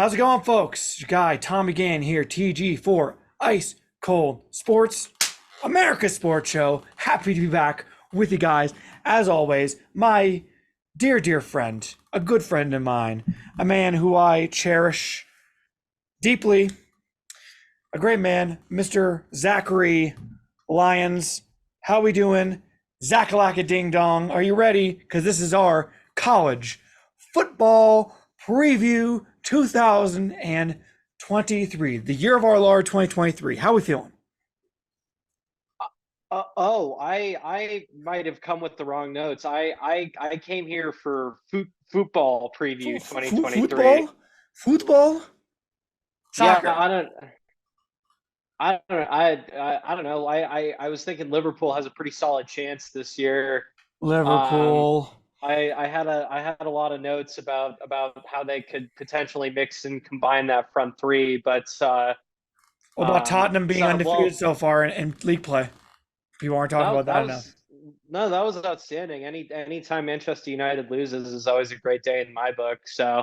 How's it going, folks? Your guy Tommy Gann here, TG for Ice Cold Sports, America's Sports Show. Happy to be back with you guys. As always, my dear friend, a good friend of mine, a man who I cherish deeply, a great man, Mr. Zachary Lyons. How we doing? Zachalaka Ding Dong. Are you ready? Because this is our college football preview 2023, the year of our Lord 2023. How we feeling? I might have come with the wrong notes. I came here for football preview 2023. Football? Yeah, Soccer. I don't know. I was thinking Liverpool has a pretty solid chance this year. Um, Liverpool. I had a lot of notes about how they could potentially mix and combine that front three, but What about Tottenham being so undefeated well so far in league play? People aren't talking about that that enough. was no, that was outstanding. Anytime Manchester United loses is always a great day in my book. So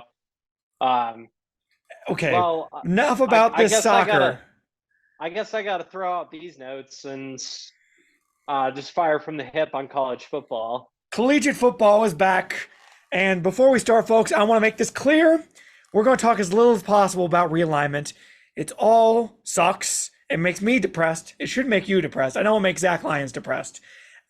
um, Okay, well, enough I about I this guess I gotta soccer. I guess I gotta throw out these notes and just fire from the hip on college football. Collegiate football is back. And before we start, folks, I want to make this clear. We're going to talk as little as possible about realignment. It all sucks. It makes me depressed. It should make you depressed. I know it makes Zach Lyons depressed.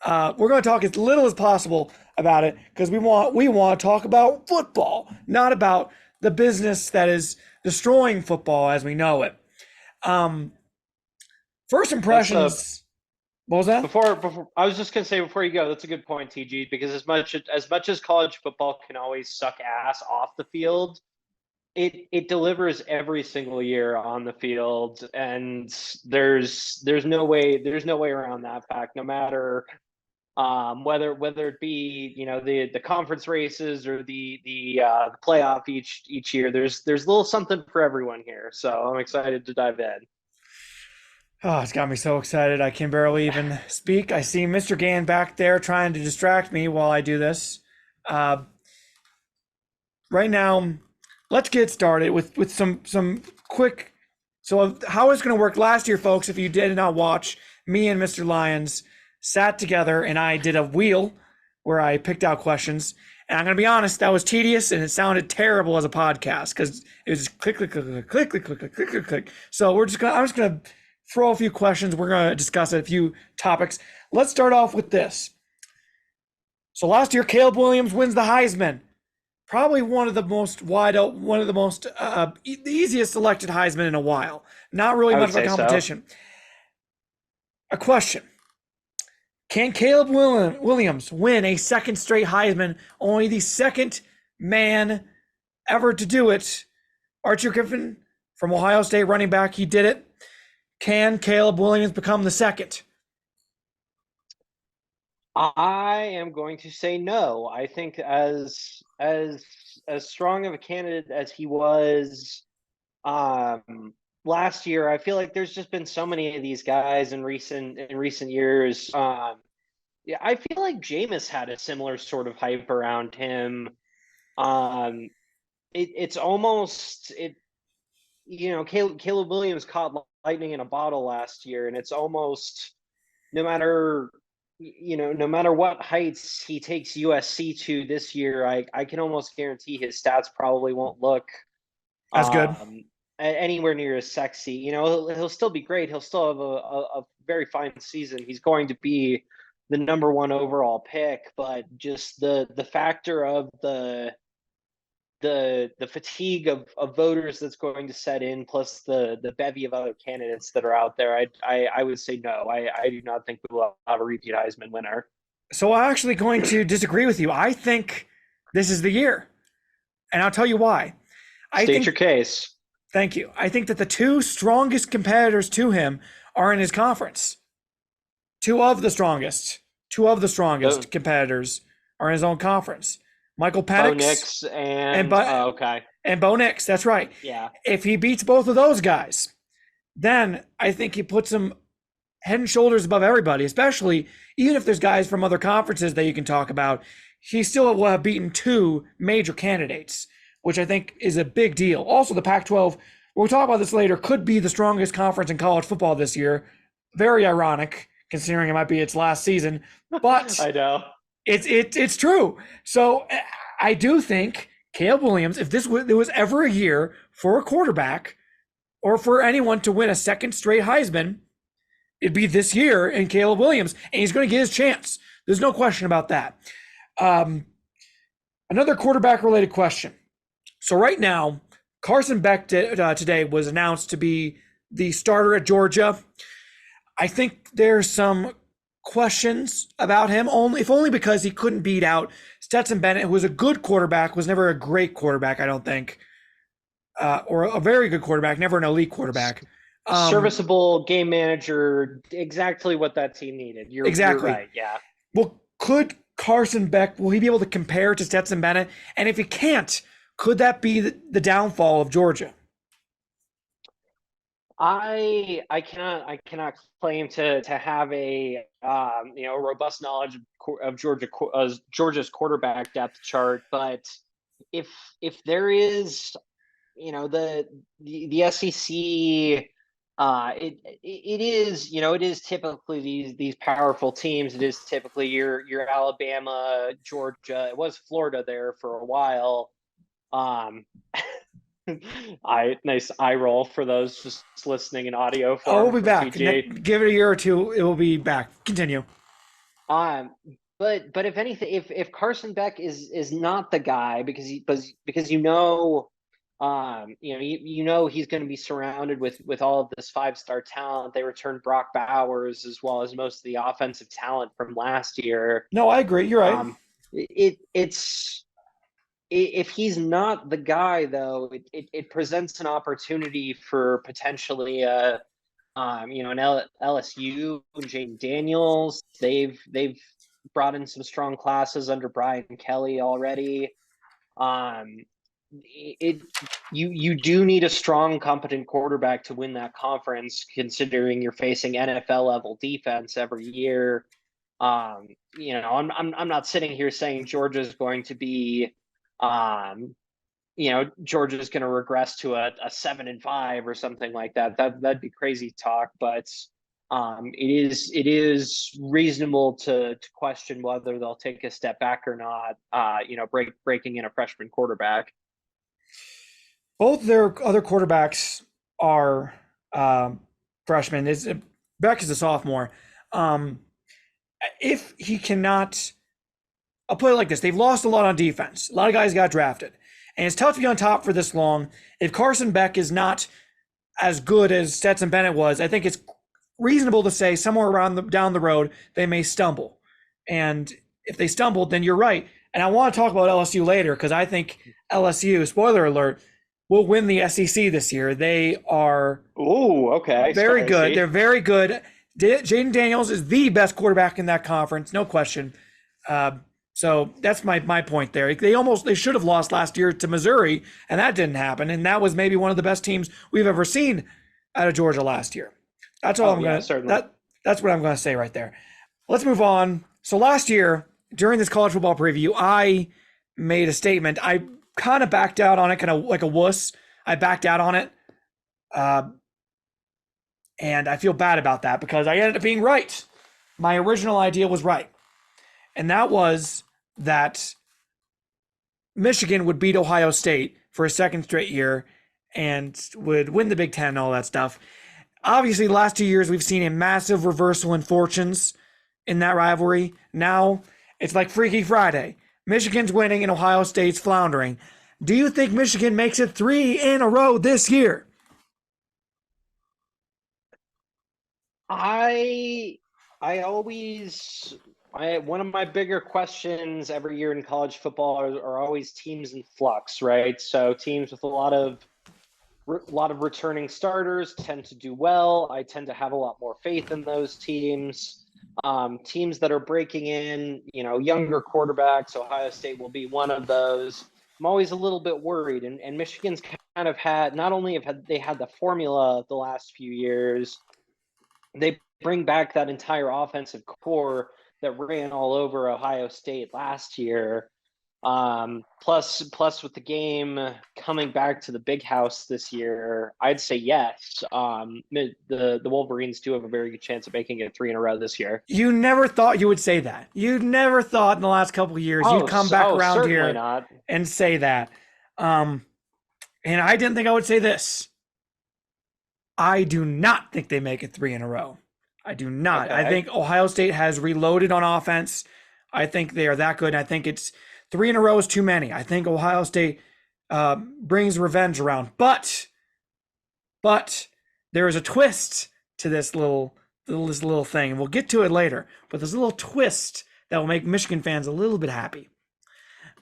We're going to talk as little as possible about it because we want to talk about football, not about the business that is destroying football as we know it. Um, First That's impressions. What was that? before I was just gonna say before you go, that's a good point, TG, because as much as college football can always suck ass off the field, it delivers every single year on the field, and there's no way around that fact. No matter whether it be the conference races or the playoff each year, there's a little something for everyone here. So I'm excited to dive in. Oh, it's got me so excited I can barely even speak. I see Mr. Gann back there trying to distract me while I do this. Uh, right now, let's get started with some quick. So how it's going to work last year, folks, if you did not watch, me and Mr. Lyons sat together and I did a wheel where I picked out questions. And I'm going to be honest, that was tedious and it sounded terrible as a podcast because it was just click, click, click, click, click, click, click, click, click, click, click. So I'm just going to throw a few questions. We're going to discuss a few topics. Let's start off with this. So last year, Caleb Williams wins the Heisman. Probably one of the most the easiest selected Heisman in a while. Not really I much would of a say so. competition. A question. Can Caleb Williams win a second straight Heisman? Only the second man ever to do it. Archie Griffin from Ohio State, running back, he did it. Can Caleb Williams become the second? I am going to say no. I think as strong of a candidate as he was last year, I feel like there's just been so many of these guys in recent years. Yeah, I feel like Jameis had a similar sort of hype around him. Um, it's almost it. Caleb Williams caught lightning in a bottle last year, and it's almost no matter no matter what heights he takes USC to this year, I can almost guarantee his stats probably won't look That's good. um, anywhere near as sexy. He'll still be great. He'll still have a very fine season. He's going to be the number one overall pick, but just the factor of the fatigue of voters that's going to set in, plus the bevy of other candidates that are out there, I would say no. I do not think we will have a repeat Heisman winner. So I'm actually going to disagree with you. I think this is the year. And I'll tell you why. I State think your case. Thank you. I think that the two strongest competitors to him are in his conference. Two of the Bo, strongest competitors are in his own conference. Michael Bo Penix Nix and and Bo, okay, and Bo Nix. That's right. yeah. If he beats both of those guys, then I think he puts him head and shoulders above everybody, especially even if there's guys from other conferences that you can talk about. He still will have beaten two major candidates, which I think is a big deal. Also, the Pac-12, we'll talk about this later, could be the strongest conference in college football this year. Very ironic, considering it might be its last season, but I know. it's true. So I do think Caleb Williams, if there was ever a year for a quarterback or for anyone to win a second straight Heisman, it'd be this year in Caleb Williams, and he's going to get his chance. There's no question about that. Another quarterback-related question. So right now, Carson Beck today was announced to be the starter at Georgia. I think there's some questions about him, if only because he couldn't beat out Stetson Bennett, who was a good quarterback, was never a great quarterback, I don't think, or a very good quarterback, never an elite quarterback. Serviceable game manager, exactly what that team needed. You're right, yeah. Well, could Carson Beck, will he be able to compare to Stetson Bennett? And if he can't, could that be the downfall of Georgia? I cannot claim to have a robust knowledge of Georgia's quarterback depth chart, but if there is, the SEC, it is typically these powerful teams. It is typically your Alabama, Georgia. It was Florida there for a while. Nice eye roll for those just listening in audio form. We'll be back. Give it a year or two, it will be back. Continue. But if anything, if Carson Beck is not the guy, because he's going to be surrounded with all of this 5-star talent. They returned Brock Bowers as well as most of the offensive talent from last year. No, I agree. You're right. If he's not the guy, though, it presents an opportunity for potentially an LSU and Jaden Daniels. They've brought in some strong classes under Brian Kelly already. You do need a strong, competent quarterback to win that conference, considering you're facing NFL level defense every year. I'm not sitting here saying Georgia's going to be Georgia's going to regress to a 7-5 or something like that. That'd be crazy talk, but it is reasonable to question whether they'll take a step back or not. Breaking in a freshman quarterback. Both their other quarterbacks are freshmen. Beck is a sophomore. If he cannot, I'll put it like this: they've lost a lot on defense. A lot of guys got drafted, and it's tough to be on top for this long. If Carson Beck is not as good as Stetson Bennett was, I think it's reasonable to say somewhere around down the road they may stumble. And if they stumbled, then you're right. And I want to talk about LSU later, because I think LSU, spoiler alert, will win the SEC this year. They are very good. They're very good. Jaden Daniels is the best quarterback in that conference, no question. So that's my point there. They should have lost last year to Missouri, and that didn't happen. And that was maybe one of the best teams we've ever seen out of Georgia last year. That's all that's what I'm gonna say right there. Let's move on. So last year, during this college football preview, I made a statement. I kind of backed out on it, kind of like a wuss. I backed out on it. And I feel bad about that because I ended up being right. My original idea was right. And that was that Michigan would beat Ohio State for a second straight year and would win the Big Ten and all that stuff. Obviously, the last 2 years, we've seen a massive reversal in fortunes in that rivalry. Now, it's like Freaky Friday. Michigan's winning and Ohio State's floundering. Do you think Michigan makes it 3 in a row this year? One of my bigger questions every year in college football are always teams in flux, right? So teams with a lot of returning starters tend to do well. I tend to have a lot more faith in those teams. Teams that are breaking in, younger quarterbacks, Ohio State will be one of those. I'm always a little bit worried. And Michigan's kind of had, not only have they had the formula the last few years, they bring back that entire offensive core that ran all over Ohio State last year. Plus with the game coming back to the big house this year, I'd say yes. The Wolverines do have a very good chance of making it three in a row this year. You never thought you would say that. You never thought in the last couple of years you'd come back Oh, around certainly here not. and say that. Um, and I didn't think I would say this. I do not think they make it three in a row. I do not. I Okay. think Ohio State has reloaded on offense. I think they are that good. And I think it's three in a row is too many. I think Ohio State brings revenge around. But there is a twist to this little thing, and we'll get to it later. But there's a little twist that will make Michigan fans a little bit happy.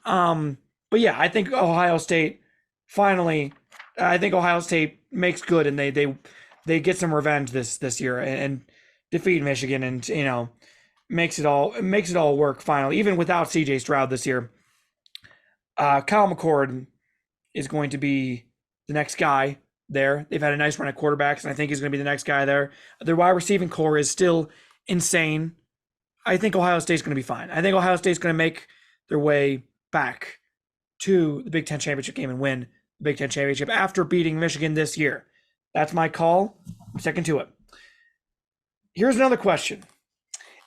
But yeah, I think Ohio State finally. I think Ohio State makes good, and they get some revenge this year and defeat Michigan, and makes it all work finally, even without C.J. Stroud this year. Kyle McCord is going to be the next guy there. They've had a nice run at quarterbacks, and I think he's going to be the next guy there. Their wide receiving core is still insane. I think Ohio State's going to be fine. I think Ohio State's going to make their way back to the Big Ten championship game and win the Big Ten championship after beating Michigan this year. That's my call. I'm sticking to it. Here's another question.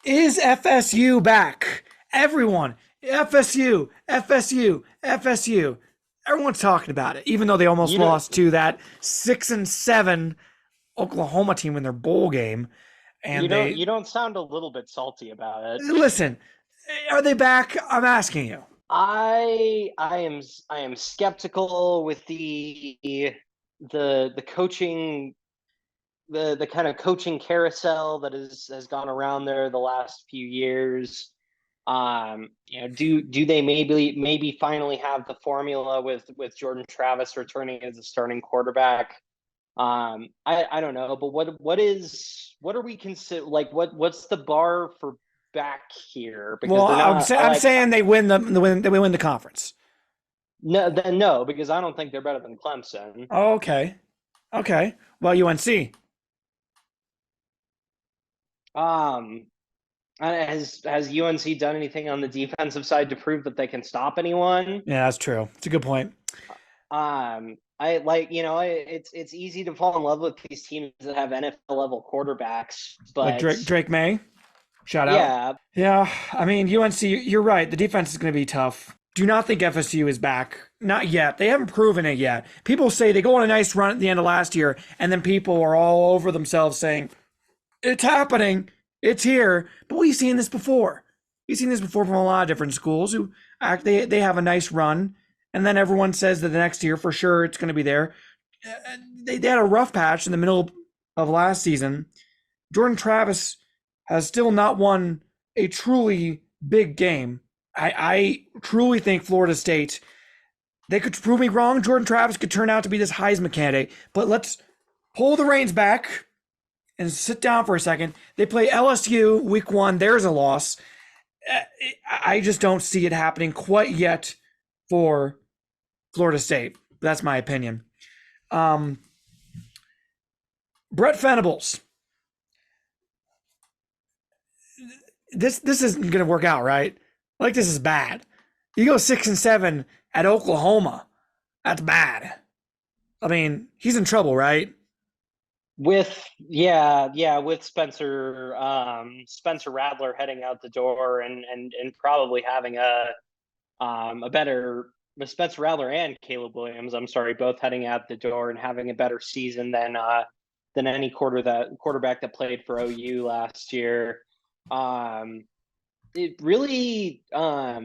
Is FSU back? Everyone, FSU, FSU, FSU. Everyone's talking about it, even though they almost You know, lost to that 6-7 Oklahoma team in their bowl game. And you don't sound a little bit salty about it. listen, are they back? I'm asking you. I am skeptical with the coaching the kind of coaching carousel that has gone around there the last few years. Do they maybe finally have the formula with Jordan Travis returning as a starting quarterback? I don't know, but what are we consider like what's the bar for back here? Because Well, they're not I'm like saying they win the conference. no, because I don't think they're better than Clemson. Oh, okay, okay. Well, UNC. Um, has UNC done anything on the defensive side to prove that they can stop anyone? Yeah, that's true. It's a good point. I like it's easy to fall in love with these teams that have NFL level quarterbacks, Like but Drake May. Shout out. yeah, Yeah, I mean UNC. You're right. The defense is going to be tough. Do not think FSU is back. Not yet. They haven't proven it yet. People say they go on a nice run at the end of last year, and then people are all over themselves saying it's happening, it's here. But we've seen this before. We've seen this before from a lot of different schools who act they have a nice run, and then everyone says that the next year for sure it's going to be there. They had a rough patch in the middle of last season. Jordan Travis has still not won a truly big game. I truly think Florida State, they could prove me wrong. Jordan Travis could turn out to be this Heisman candidate, but let's pull the reins back and sit down for a second. They play LSU week one. There's a loss. I just don't see it happening quite yet for Florida State. That's my opinion. Brett Venables. This isn't going to work out, right? Like this is bad. You go 6-7 at Oklahoma. That's bad. I mean, he's in trouble, right? with Spencer Rattler heading out the door and probably having a better Spencer Rattler and Caleb Williams, I'm sorry, both heading out the door and having a better season than any quarterback that played for OU last year. Um, it really I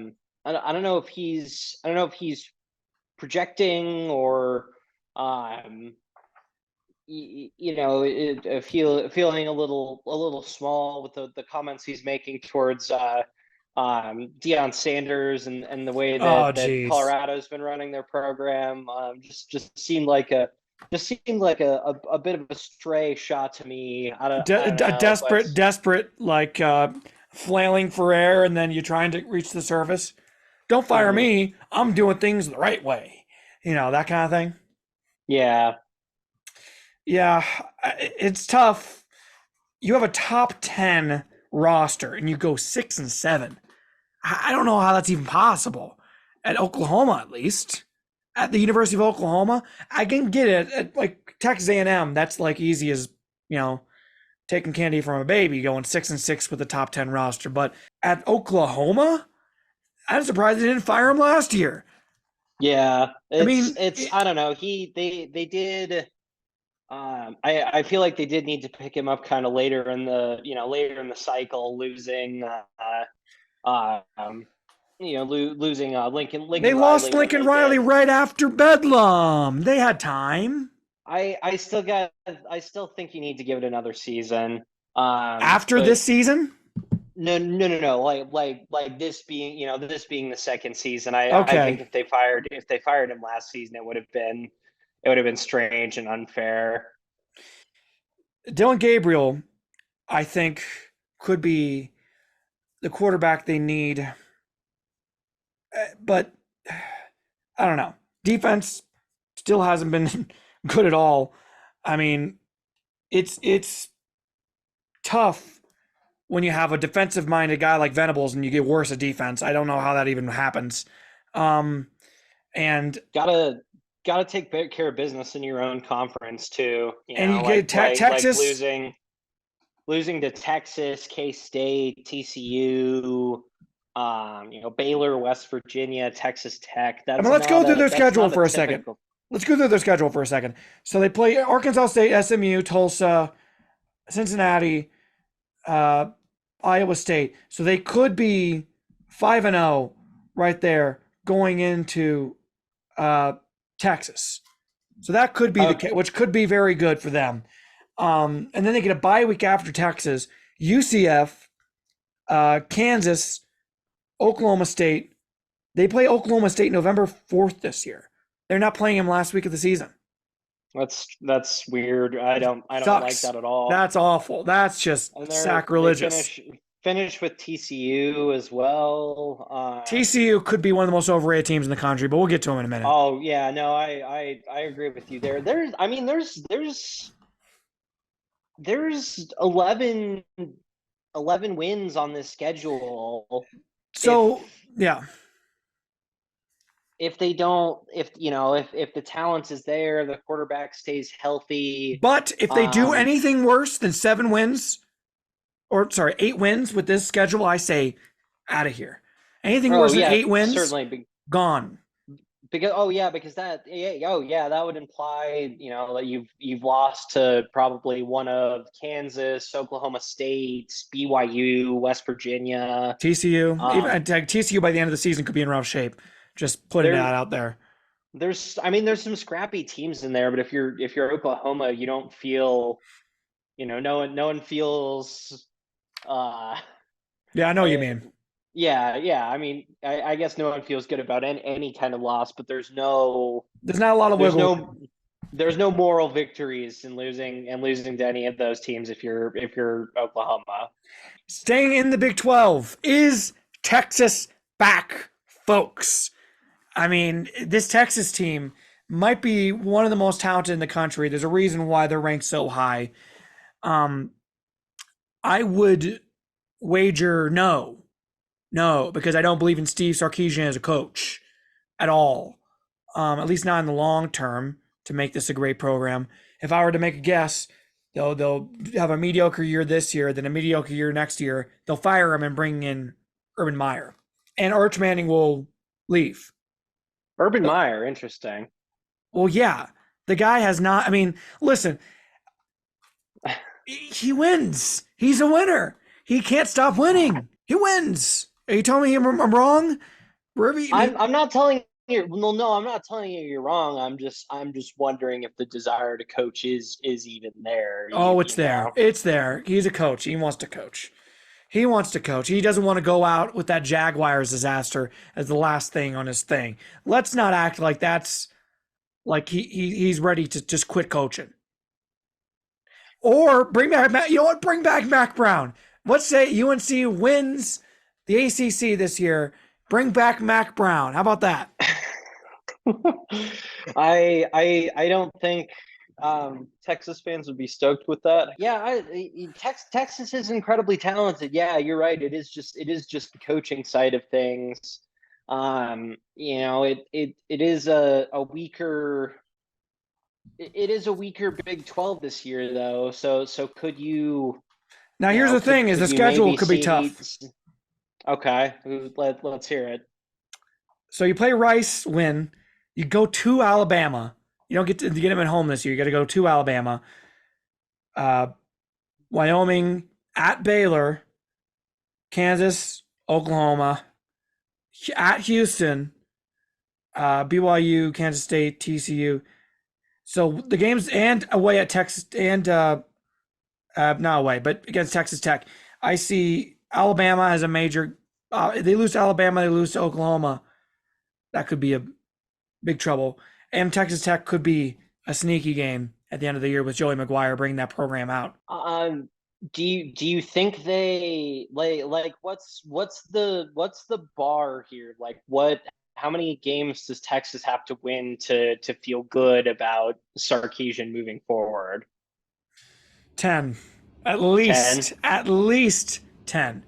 don't know if he's projecting or um feeling a little small with the comments he's making towards Deion Sanders and the way Oh, that geez. Colorado's been running their program. Just seemed like a bit of a stray shot to me. I don't A know, but desperate, like flailing for air, and then you're trying to reach the surface. Don't fire mhm, me. I'm doing things the right way. That kind of thing. yeah. Yeah, it's tough. You have a top 10 roster and you go 6-7. I don't know how that's even possible. at Oklahoma, at least at the University of Oklahoma. I can get it at like Texas A&M. That's like easy as, you know, taking candy from a baby, going 6-6 with the top 10 roster. But at Oklahoma, I'm surprised they didn't fire him last year. Yeah, I mean, it's I don't know. They did. I feel like they did need to pick him up kind of later in the later in the cycle, losing losing they Lincoln lost Riley when Lincoln they Riley did. right after Bedlam. They had time. I still think you need to give it another season. After But this season? no. Like this being the second season. I think Okay. if they fired him last season, it would have been strange and unfair. Dylan Gabriel, I think, could be the quarterback they need. But I don't know. Defense still hasn't been good at all. I mean, it's tough when you have a defensive minded guy like Venables and you get worse at defense. I don't know how that even happens. Um, and Gotta take care of business in your own conference too. you get Texas. Losing to Texas, K-State, TCU, Baylor, West Virginia, Texas Tech. I mean, let's go through their That's schedule not a for a second. typical. Let's go through their schedule for a second. So they play Arkansas State, SMU, Tulsa, Cincinnati, Iowa State. So they could be 5-0 right there going into Texas. So that could be Okay. which could be very good for them. And then they get a bye week after Texas, UCF, Kansas, Oklahoma State. They play Oklahoma State November 4th this year. They're not playing him last week of the season. That's weird. I don't like that at all. That's awful. That's just And sacrilegious. they finish with TCU as well. TCU could be one of the most overrated teams in the country, but we'll get to them in a minute. Oh yeah, no, I agree with you there. There's 11 wins on this schedule. So yeah, if they don't, if the talent is there, the quarterback stays healthy. but if they do anything worse than 7 wins, or sorry, 8 wins with this schedule, I say out of here. Anything worse than 8 wins, certainly gone. Because that would imply that you've lost to probably one of Kansas, Oklahoma State, BYU, West Virginia, TCU. Even TCU by the end of the season could be in rough shape. Just putting that out there. There's some scrappy teams in there, but if you're Oklahoma, you don't feel, no one feels. Yeah, I know what you mean. Yeah. I mean, I guess no one feels good about any kind of loss, but there's not a lot of there's no moral victories in losing to any of those teams if you're Oklahoma. Staying in the Big 12, is Texas back, folks? I mean, this Texas team might be one of the most talented in the country. There's a reason why they're ranked so high. I would wager no, because I don't believe in Steve Sarkisian as a coach at all. At least not in the long term to make this a great program. If I were to make a guess, they'll have a mediocre year this year, then a mediocre year next year. They'll fire him and bring in Urban Meyer, and Arch Manning will leave. Urban Meyer, interesting. Well, yeah, the guy has not. I mean, listen, he wins. He's a winner. He can't stop winning. He wins. Are you telling me I'm wrong? I'm not telling you. Well, no, I'm not telling you you're wrong. I'm just wondering if the desire to coach is even there. Oh, it's there. It's there. He's a coach. He wants to coach. He wants to coach. He doesn't want to go out with that Jaguars disaster as the last thing on his thing. Let's not act like that's like he's ready to just quit coaching. Or bring back bring back Mac Brown. Let's say UNC wins the ACC this year. Bring back Mac Brown. How about that? I don't think Texas fans would be stoked with that. Yeah, Texas is incredibly talented. Yeah, you're right. It is just the coaching side of things. It is a weaker it is a weaker Big 12 this year though. So could you Now, you here's know the thing: is could the you schedule maybe could be see? tough. Okay, let's hear it. So you play Rice, win. You go to Alabama. You don't get to get them at home this year. You got to go to Alabama, uh, Wyoming, at Baylor, Kansas, Oklahoma, at Houston, BYU, Kansas State, TCU. So the games and away at Texas and not away, but against Texas Tech. I see Alabama as a major. They lose to Alabama, they lose to Oklahoma. That could be a big trouble. And Texas Tech could be a sneaky game at the end of the year with Joey McGuire bringing that program out. Do you think they like what's the bar here? Like what how many games does Texas have to win to feel good about Sarkisian moving forward? 10. Ten? At least 10.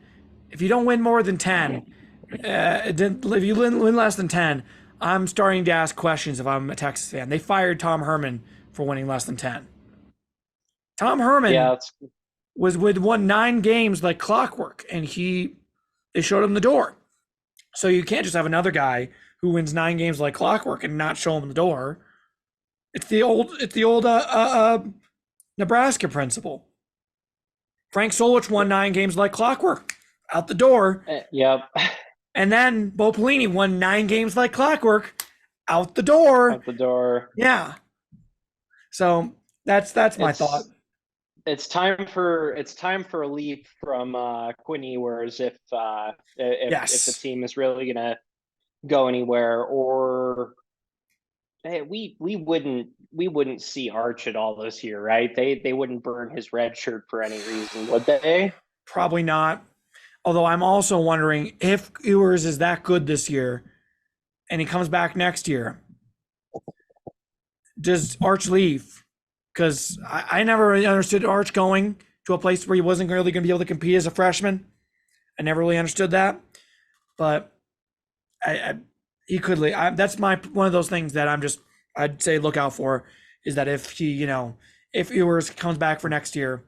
If you don't win more than 10, if you win less than 10, I'm starting to ask questions if I'm a Texas fan. They fired Tom Herman for winning less than 10. Tom Yeah, Herman it's was with won 9 games like clockwork, and they showed him the door. So you can't just have another guy who wins 9 games like clockwork and not show him the door. It's the old Nebraska principle. Frank Solich won 9 games like clockwork, out the door, yep. and then Bo Pelini won 9 games like clockwork, out the door. Out the door. Yeah. So that's my thought. It's it's time for a leap from Quinn Ewers if the Yes. team is really gonna go anywhere, or hey, we wouldn't see Arch at all this year, right? They wouldn't burn his red shirt for any reason, would they? Probably not. Although I'm also wondering if Ewers is that good this year and he comes back next year, does Arch leave? Because I never really understood Arch going to a place where he wasn't really going to be able to compete as a freshman. I never really understood that. But he could leave. That's one of those things that I'd say look out for, is that if Ewers comes back for next year,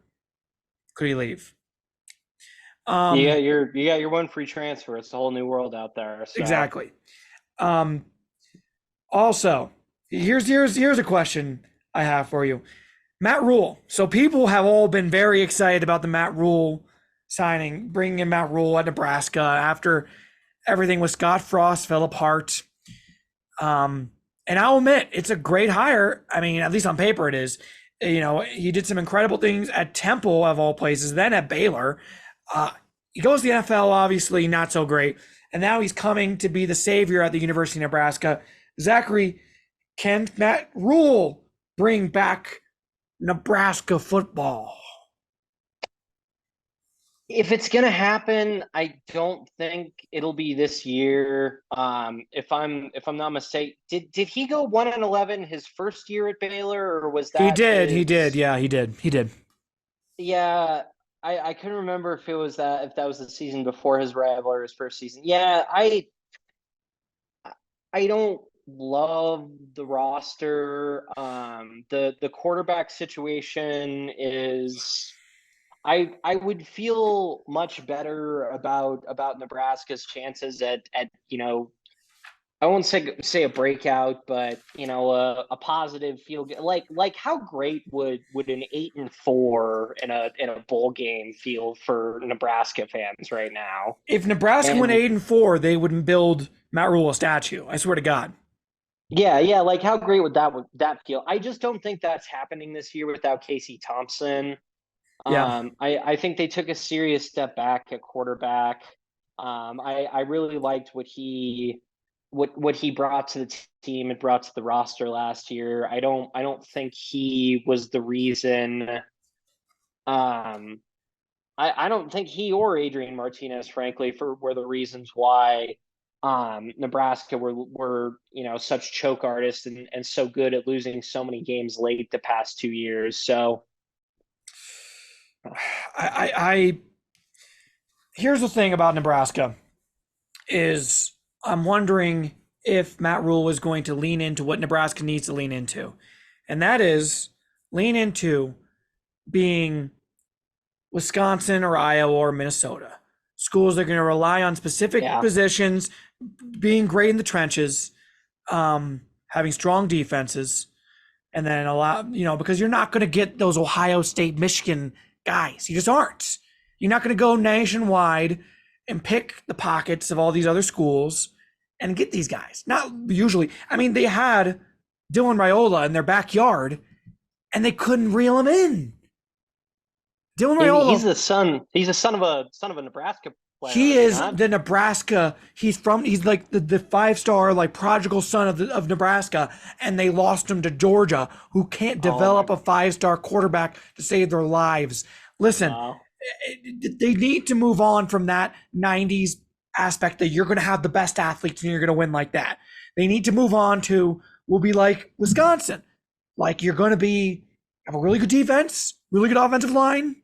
could he leave? Um, You got your one free transfer. It's a whole new world out there. So exactly. Um, Also, here's a question I have for you. Matt Rule. So people have all been very excited about the Matt Rule signing, bringing in Matt Rule at Nebraska after everything with Scott Frost fell apart. And I'll admit, it's a great hire. I mean, at least on paper it is. He did some incredible things at Temple, of all places, then at Baylor. He goes to the NFL, obviously not so great. And now he's coming to be the savior at the University of Nebraska. Zachary, can Matt Rule bring back Nebraska football? if it's gonna happen, I don't think it'll be this year. If I'm not mistaken, did he go 1-11 his first year at Baylor, or was He that did. He did. his? Yeah, he did. He did. Yeah, I couldn't remember if that was the season before his rival or his first season. Yeah, I don't love the roster. The quarterback situation is. I would feel much better about Nebraska's chances at I won't say a breakout, but a positive feel good. Like how great would an 8-4 in a bowl game feel for Nebraska fans right now? If Nebraska went And 8-4, they would build Matt Rule a statue. I swear to God. yeah, like how great would that feel? I just don't think that's happening this year without Casey Thompson. Yeah. I think they took a serious step back at quarterback. I really liked what he brought to the team and brought to the roster last year. I don't think he was the reason. I don't think he or Adrian Martinez, frankly, were the reasons why Nebraska were such choke artists and so good at losing so many games late the past 2 years. So I here's the thing about Nebraska is I'm wondering if Matt Rule was going to lean into what Nebraska needs to lean into, and that is lean into being Wisconsin or Iowa or Minnesota. Schools that are going to rely on specific Yeah. positions, being great in the trenches, having strong defenses, and then because you're not going to get those Ohio State, Michigan guys. You just aren't. You're not going to go nationwide and pick the pockets of all these other schools and get these guys. Not usually. I mean, they had Dylan Raiola in their backyard and they couldn't reel him in. Dylan Raiola. He's the son. He's a son of a Nebraska player. He is he is not? the Nebraska. He's like the 5-star like prodigal son of Nebraska, and they lost him to Georgia, who can't develop a 5-star quarterback to save their lives. Listen, Wow. they need to move on from that 90s aspect that you're going to have the best athletes and you're going to win like that. They need to move on to we'll be like Wisconsin, like you're going to have a really good defense, really good offensive line.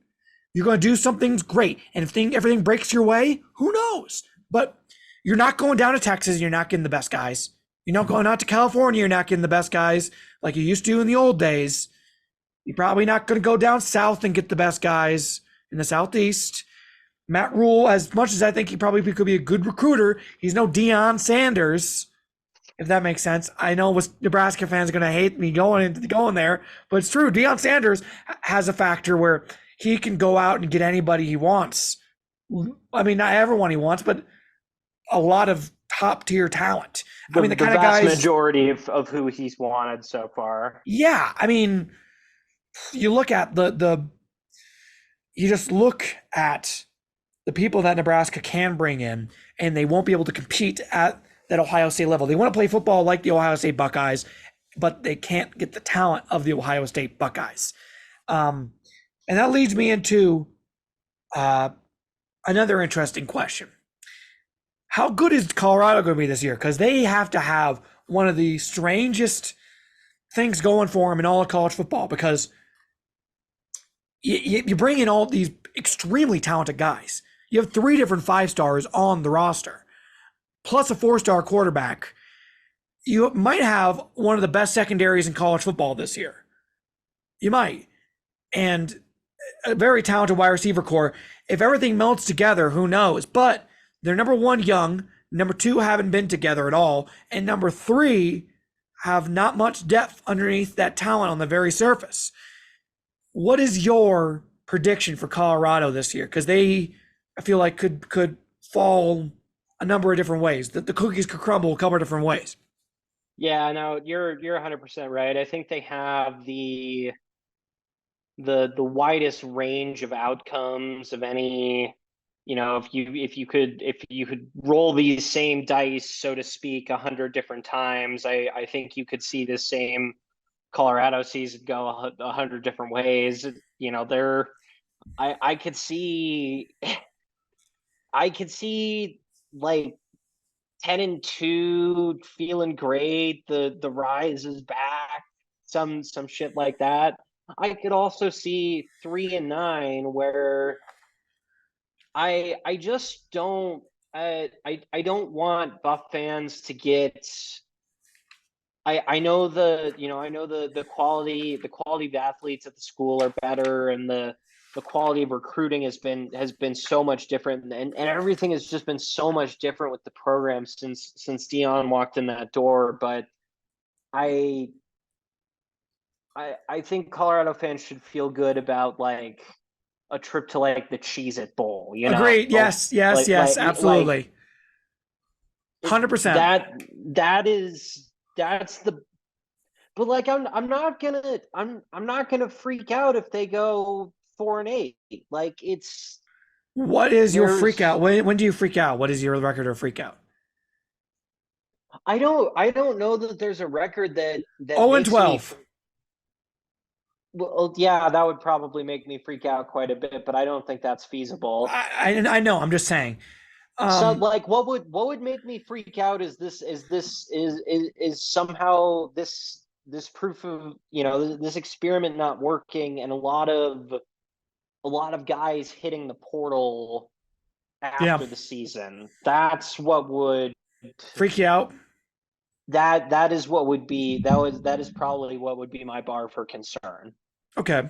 You're going to do something great. And if everything breaks your way, who knows? But you're not going down to Texas. You're not getting the best guys. You're not going out to California. You're not getting the best guys like you used to in the old days. You're probably not going to go down south and get the best guys in the Southeast. Matt Rule, as much as I think he probably could be a good recruiter, he's no Deion Sanders, if that makes sense. I know Nebraska fans are going to hate me going there, but it's true. Deion Sanders has a factor where he can go out and get anybody he wants. I mean, not everyone he wants, but a lot of top tier talent. I mean, the kind of vast guys, majority of who he's wanted so far. yeah. I mean, you look at you just look at the people that Nebraska can bring in, and they won't be able to compete at that Ohio State level. They want to play football like the Ohio State Buckeyes, but they can't get the talent of the Ohio State Buckeyes. And that leads me into another interesting question. How good is Colorado going to be this year? Because they have to have one of the strangest things going for them in all of college football, because you bring in all these extremely talented guys. You have 3 different 5-stars on the roster, plus a 4-star quarterback. You might have one of the best secondaries in college football this year. You might. And a very talented wide receiver core. If everything melts together, who knows? But they're number 1, young. Number 2, haven't been together at all. And number 3, have not much depth underneath that talent on the very surface. What is your prediction for Colorado this year? Because I feel like could fall a number of different ways. The cookies could crumble a couple of different ways. Yeah, no, you're 100% right. I think they have the widest range of outcomes of any, if you could roll these same dice, so to speak, 100 different times, I think you could see this same Colorado season go 100 different ways. I could see like 10-2, feeling great. The rise is back. Some shit like that. I could also see 3-9, where I just don't I don't want Buff fans to get. I know the quality of athletes at the school are better, and the quality of recruiting has been so much different, and everything has just been so much different with the program since Deion walked in that door. But I think Colorado fans should feel good about like a trip to like the Cheez-It Bowl, Agreed. Yes, absolutely. 100%. That's the. But like I'm not gonna freak out if they go 4-8. Like it's. What is your freak out? When do you freak out? What is your record of freak out? I don't know that there's a record that 0-12. Well, yeah, that would probably make me freak out quite a bit, but I don't think that's feasible. I know. I'm just saying. So, like, what would make me freak out is somehow this proof of this experiment not working, and a lot of guys hitting the portal after the season. That's what would Freak you out? that is what would be that is probably what would be my bar for concern. Okay.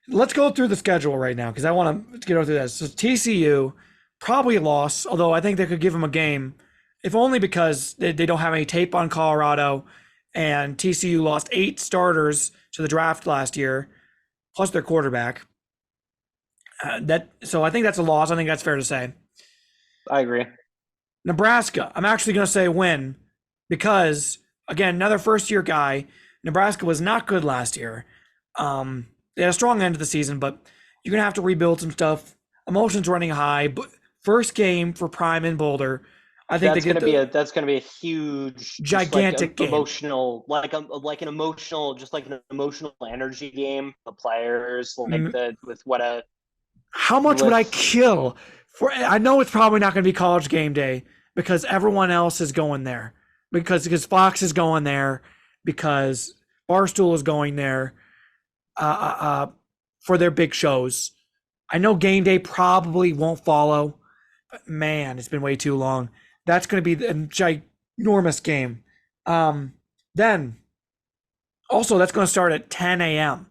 Let's go through the schedule right now because I want to get over through this. So TCU probably a loss, although I think they could give them a game, if only because they don't have any tape on Colorado, and TCU lost 8 starters to the draft last year, plus their quarterback. So I think that's a loss. I think that's fair to say. I agree. Nebraska, I'm actually going to say win because, again, another first-year guy. Nebraska was not good last year. They had a strong end of the season, but you're going to have to rebuild some stuff. Emotions running high. But first game for Prime in Boulder. I think that's gonna be a huge, gigantic game. Emotional, like an emotional energy game. The players, with what a. How much would I kill for? I know it's probably not going to be College Game Day because everyone else is going there, because Fox is going there, because Barstool is going there, for their big shows. I know Game Day probably won't follow, but man, it's been way too long. That's going to be a ginormous game. Then, also, that's going to start at 10 a.m.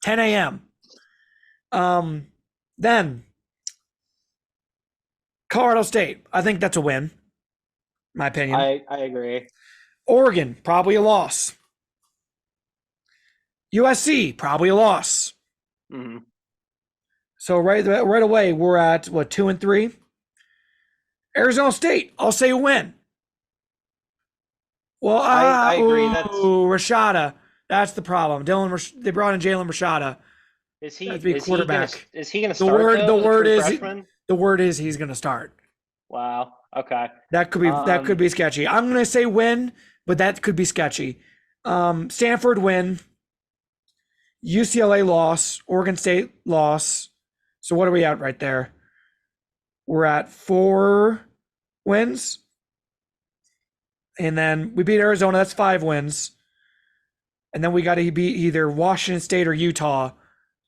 10 a.m. Then, Colorado State. I think that's a win, in my opinion. I agree. Oregon, probably a loss. USC, probably a loss. Mm-hmm. So right away, we're at, 2 and 3? Arizona State, I'll say win. Well, I agree. Rashada, that's the problem. They brought in Jalen Rashada. Is he quarterback? Is he going to start? The word is he's going to start. Wow. Okay. That could be sketchy. I'm going to say win, but that could be sketchy. Stanford win. UCLA loss. Oregon State loss. So what are we at right there? We're at 4 wins. And then we beat Arizona. That's 5 wins. And then we got to beat either Washington State or Utah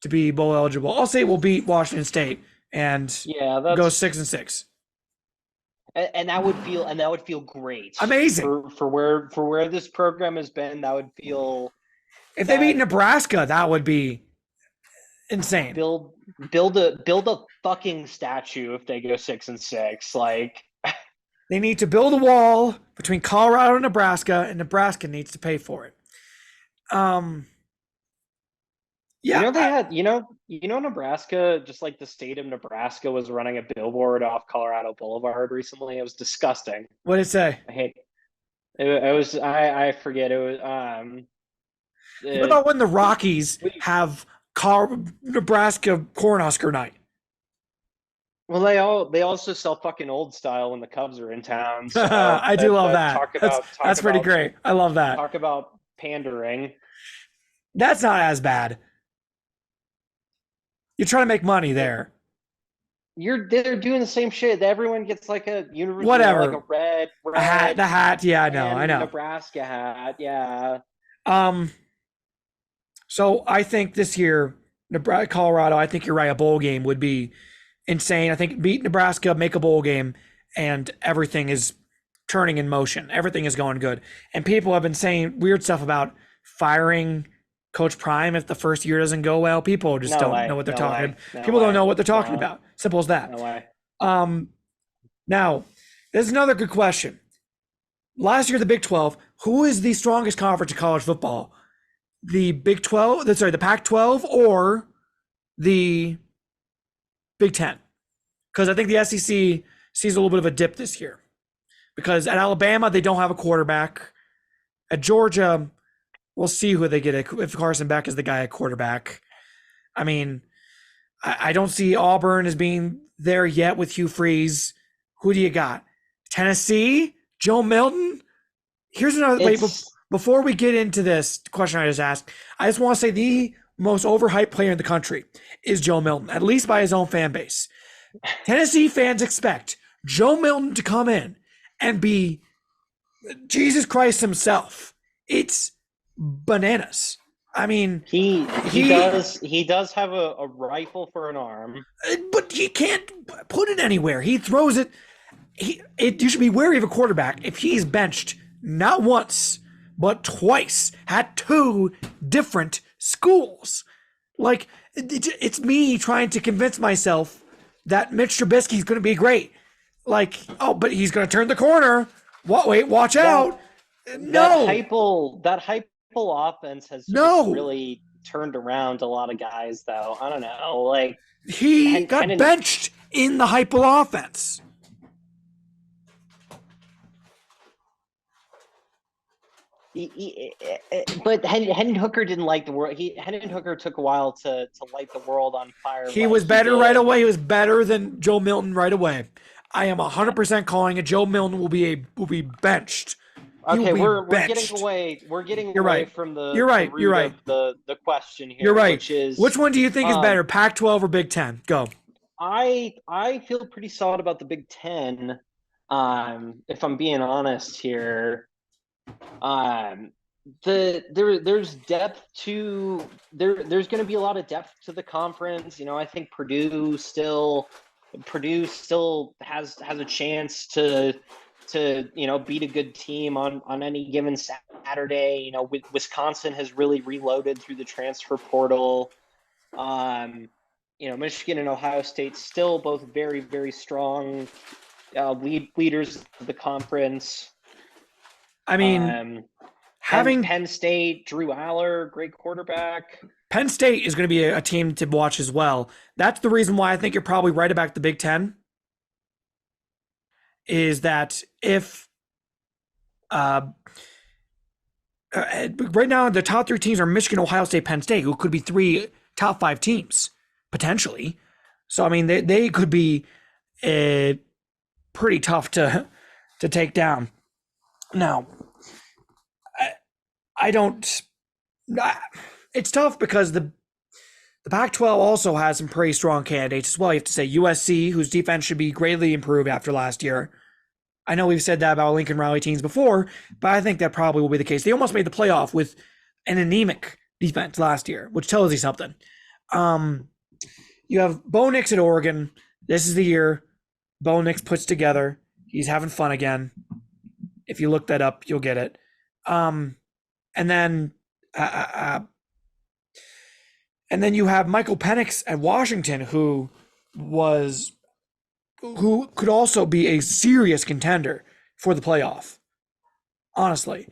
to be bowl eligible. I'll say we'll beat Washington State and go 6-6. And that would feel great. Amazing for where this program has been. That would feel. If they beat Nebraska, that would be insane. Build a fucking statue if they go 6-6. Like they need to build a wall between Colorado and Nebraska needs to pay for it. Yeah, Nebraska, just like the state of Nebraska was running a billboard off Colorado Boulevard recently. It was disgusting. What did it say? I hate it. Was I forget it was what about when the Rockies have Nebraska Cornhusker night? Well, they also sell fucking old style when the Cubs are in town. So I do love that. That's pretty great. I love that. Talk about pandering. That's not as bad. You're trying to make money there. They're doing the same shit. Everyone gets like a universal, whatever, like a red a hat. The hat, yeah, I know. Nebraska hat, yeah. So I think this year, Nebraska, Colorado. I think you're right. A bowl game would be insane. I think beat Nebraska, make a bowl game, and everything is turning in motion. Everything is going good. And people have been saying weird stuff about firing Coach Prime if the first year doesn't go well. People just don't know what they're talking about. People don't know what they're talking about. Simple as that. No way. Now, there's another good question. Last year, the Big 12, who is the strongest conference in college football? The Big 12, the Pac-12 or the Big 10? Because I think the SEC sees a little bit of a dip this year. Because at Alabama, they don't have a quarterback. At Georgia, we'll see who they get if Carson Beck is the guy at quarterback. I mean, I don't see Auburn as being there yet with Hugh Freeze. Who do you got? Tennessee? Joe Milton? Here's another way. Before we get into this question I just asked, I just want to say the most overhyped player in the country is Joe Milton, at least by his own fan base. Tennessee fans expect Joe Milton to come in and be Jesus Christ himself. It's bananas. I mean, he does have a rifle for an arm, but he can't put it anywhere. He throws it. You should be wary of a quarterback if he's benched not once but twice at two different schools. Like it's me trying to convince myself that Mitch Trubisky's going to be great. Like, oh, but he's going to turn the corner. What? Wait, watch out! No, That Heupel offense has no, really turned around a lot of guys, though. I don't know, like he got benched in the Heupel offense. But Hendon Hooker didn't light the world. Hendon Hooker took a while to light the world on fire. He was better right away. He was better than Joe Milton right away. I am 100% calling it. Joe Milton will be benched. Okay, we're getting away. We're getting You're away right. from the You're right. root You're right. of the question here. You're right. Which one do you think is better, Pac-12 or Big Ten? Go. I feel pretty solid about the Big Ten. If I'm being honest here, there's depth to there's going to be a lot of depth to the conference. I think Purdue still has a chance to beat a good team on any given Saturday. Wisconsin has really reloaded through the transfer portal. Michigan and Ohio State still both very, very strong leaders of the conference. I mean, having Penn State, Drew Aller, great quarterback. Penn State is going to be a team to watch as well. That's the reason why I think you're probably right about the Big Ten. Is that if right now the top three teams are Michigan, Ohio State, Penn State, who could be three top five teams potentially. So I mean they could be pretty tough to take down. Now, I don't. It's tough because the Pac-12 also has some pretty strong candidates as well. You have to say USC, whose defense should be greatly improved after last year. I know we've said that about Lincoln Riley teams before, but I think that probably will be the case. They almost made the playoff with an anemic defense last year, which tells you something. You have Bo Nix at Oregon. This is the year Bo Nix puts together. He's having fun again. If you look that up, you'll get it. And then you have Michael Penix at Washington, who could also be a serious contender for the playoff, honestly.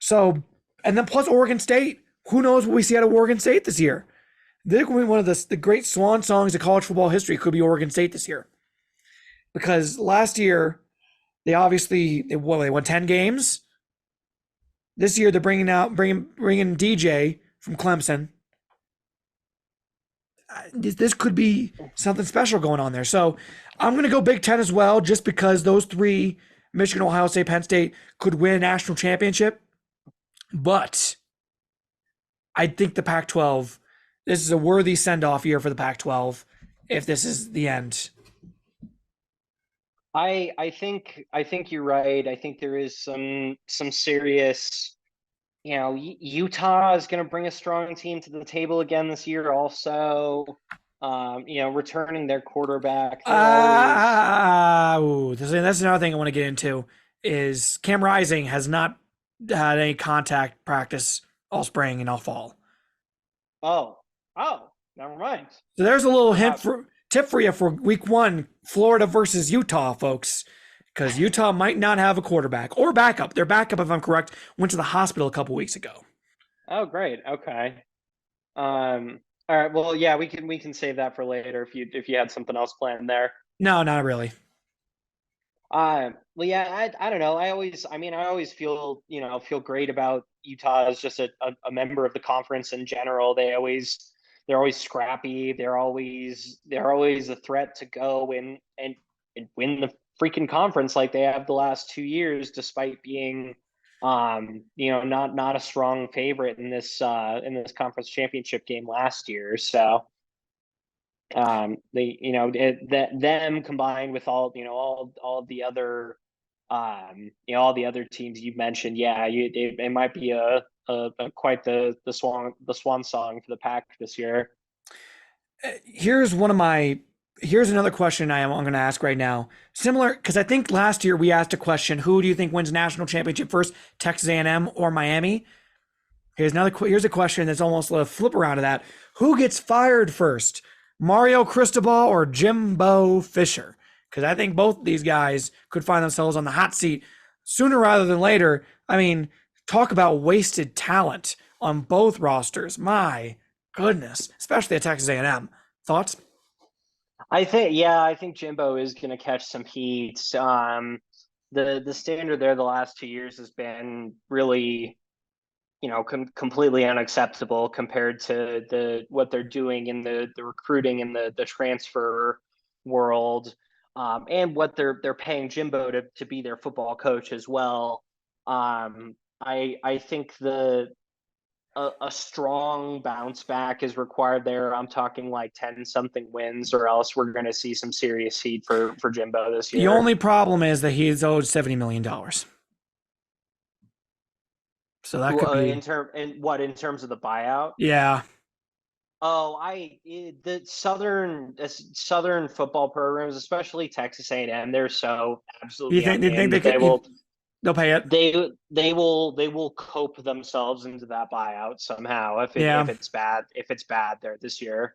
So, and then plus Oregon State. Who knows what we see out of Oregon State this year? They could be one of the great swan songs of college football history. Could be Oregon State this year, because last year they won 10 games. This year they're bringing DJ from Clemson. This could be something special going on there. So I'm going to go Big Ten as well, just because those three, Michigan, Ohio State, Penn State, could win a national championship. But I think the Pac-12, this is a worthy send-off year for the Pac-12 if this is the end. I think you're right. I think there is some serious, Utah is going to bring a strong team to the table again this year. Also, returning their quarterback. That's another thing I want to get into. Is Cam Rising has not had any contact practice all spring and all fall. Oh, never mind. So there's a little tip for you for week 1, Florida versus Utah, folks, because Utah might not have a quarterback or backup. Their backup, if I'm correct, went to the hospital a couple weeks ago. Oh, great. Okay. All right. Well, yeah, we can save that for later if you had something else planned there. No, not really. Well, yeah, I don't know. I always feel great about Utah as just a member of the conference in general. They're always scrappy. They're always a threat to go and win the freaking conference like they have the last 2 years, despite being not a strong favorite in this conference championship game last year. So them combined with all the other all the other teams you've mentioned, it might be a quite the swan song for the Pack this year. Here's one of my here's another question I'm going to ask right now. Similar, because I think last year we asked a question: who do you think wins national championship first, Texas A&M or Miami? Here's a question that's almost a flip around to that. Who gets fired first, Mario Cristobal or Jimbo Fisher? Because I think both these guys could find themselves on the hot seat sooner rather than later. I mean, talk about wasted talent on both rosters. My goodness, especially at Texas A&M. Thoughts? I think Jimbo is going to catch some heat. The standard there the last 2 years has been really, completely unacceptable compared to what they're doing in the recruiting and the transfer world, and what they're paying Jimbo to be their football coach as well. I think a strong bounce back is required there. I'm talking like 10 something wins, or else we're going to see some serious heat for Jimbo this year. The only problem is that he's owed $70 million. So that could be in terms of the buyout. Yeah. Oh, the Southern football programs, especially Texas A&M, they're so absolutely. You think they could? They'll pay it. They will cope themselves into that buyout somehow if it's bad there this year.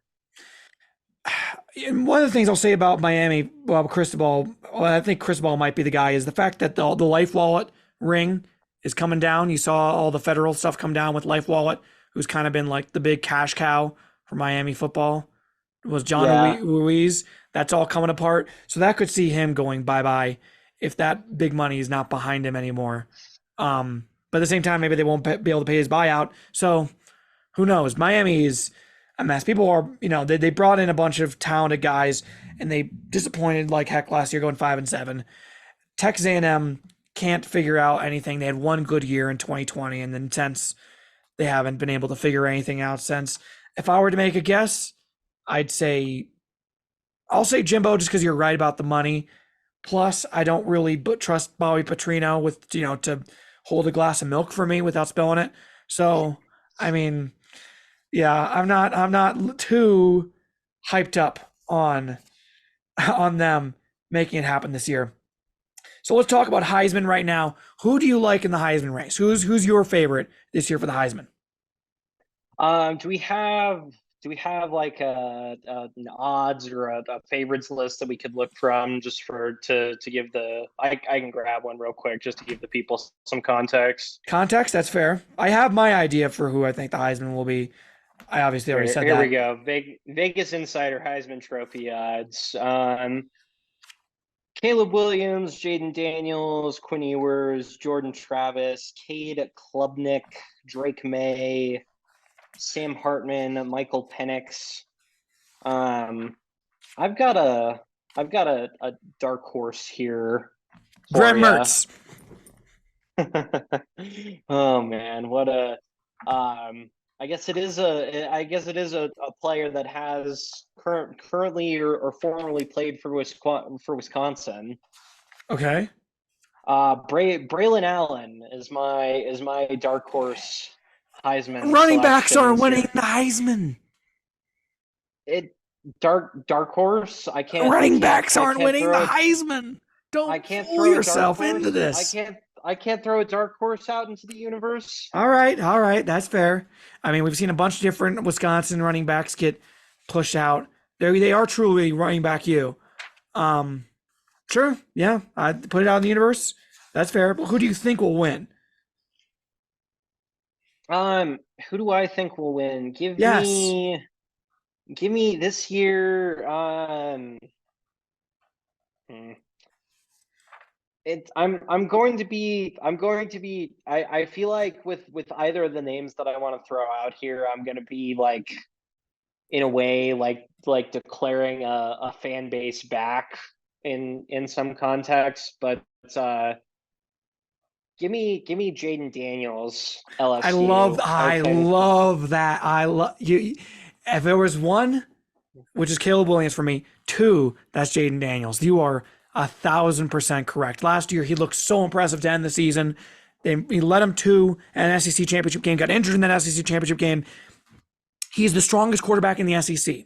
And one of the things I'll say about Miami, Cristobal, I think Cristobal might be the guy, is the fact that the Life Wallet ring is coming down. You saw all the federal stuff come down with Life Wallet, who's kind of been like the big cash cow for Miami football. It was John Ruiz. That's all coming apart. So that could see him going bye-bye if that big money is not behind him anymore. But at the same time, maybe they won't be able to pay his buyout. So who knows? Miami is a mess. People are, they brought in a bunch of talented guys and they disappointed like heck last year going 5-7. Texas A&M can't figure out anything. They had one good year in 2020, and then since they haven't been able to figure anything out since. If I were to make a guess, I'll say Jimbo just because you're right about the money. Plus, I don't really trust Bobby Petrino with, to hold a glass of milk for me without spilling it. So, I mean, yeah, I'm not too hyped up on them making it happen this year. So let's talk about Heisman right now. Who do you like in the Heisman race? Who's your favorite this year for the Heisman? Do we have like an odds or a favorites list that we could look from just to give I can grab one real quick just to give the people some context. Context, that's fair. I have my idea for who I think the Heisman will be. I obviously already said that. Here we go. Vegas Insider Heisman Trophy odds. Caleb Williams, Jaden Daniels, Quinn Ewers, Jordan Travis, Cade Klubnik, Drake May, Sam Hartman, Michael Penix. I've got a dark horse here. Graham Mertz. Oh man, what a I guess it is a player that has currently or formerly played for Wisconsin. Okay. Braylon Allen is my dark horse Heisman. Running backs are winning the Heisman. Dark horse. Running backs aren't winning the Heisman. Don't fool yourself into this. I can't throw a dark horse out into the universe. All right, that's fair. I mean, we've seen a bunch of different Wisconsin running backs get pushed out. They are truly running back you. Sure, yeah, I'd put it out in the universe. That's fair. But who do you think will win? Who do I think will win? Give me this year. I'm going to be I feel like with either of the names that I want to throw out here, I'm going to be like in a way like declaring a fan base back in some context, but give me Jaden Daniels, LSU. I love that. I love you. If there was one, which is Caleb Williams for me, two, that's Jaden Daniels. You are 1,000% correct. Last year, he looked so impressive to end the season. He led him to an SEC championship game, got injured in that SEC championship game. He's the strongest quarterback in the SEC,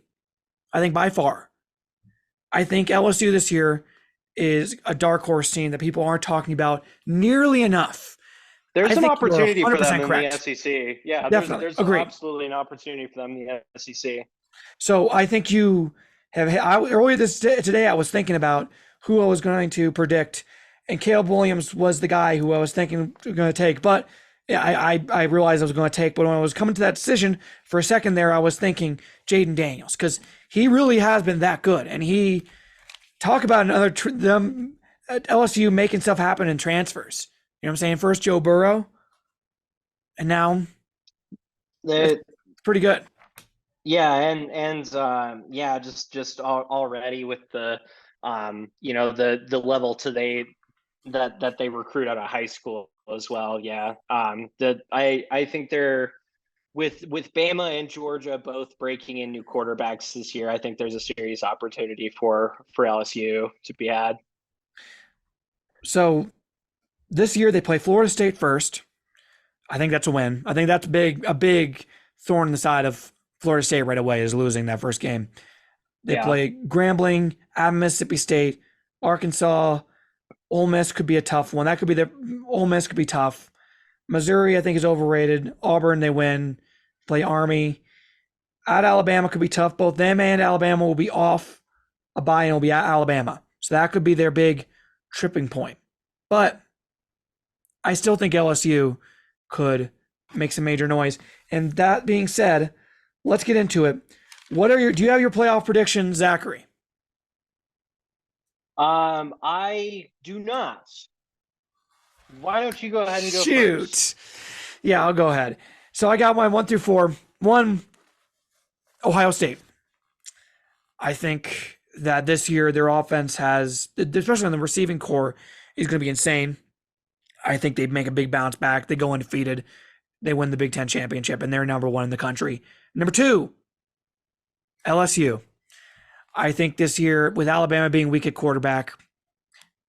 I think, by far. I think LSU this year is a dark horse team that people aren't talking about nearly enough. There's I an think you're opportunity for them 100% in the correct. SEC. Yeah, Definitely. there's Agreed. absolutely an opportunity for them in the SEC. So I think you have. Earlier today, I was thinking about who I was going to predict, and Caleb Williams was the guy who I was thinking going to take. But yeah, I realized I was going to take. But when I was coming to that decision for a second there, I was thinking Jaden Daniels because he really has been that good, and he talk about another them at LSU making stuff happen in transfers. You know what I'm saying? First Joe Burrow, and now it's The pretty good. Yeah, yeah, already with the the level to they that they recruit out of high school as well. Yeah, I think they're with Bama and Georgia both breaking in new quarterbacks this year. I think there's a serious opportunity for LSU to be had. So this year they play Florida State first. I think that's a win. I think that's a big thorn in the side of Florida State right away is losing that first game. They Yeah, play Grambling, at Mississippi State, Arkansas, Ole Miss could be a tough one. That could be Ole Miss could be tough. Missouri, I think, is overrated. Auburn, they win. Play Army. At Alabama could be tough. Both them and Alabama will be off a bye and will be at Alabama. So that could be their big tripping point. But I still think LSU could make some major noise. And that being said, let's get into it. Do you have your playoff predictions, Zachary? I do not. Why don't you go ahead and go Shoot. first? Yeah, I'll go ahead. So I got mine 1 through 4. 1, Ohio State. I think that this year their offense has, especially on the receiving core, is going to be insane. I think they make a big bounce back. They go undefeated. They win the Big Ten championship, and they're number 1 in the country. Number 2, LSU. I think this year, with Alabama being weak at quarterback,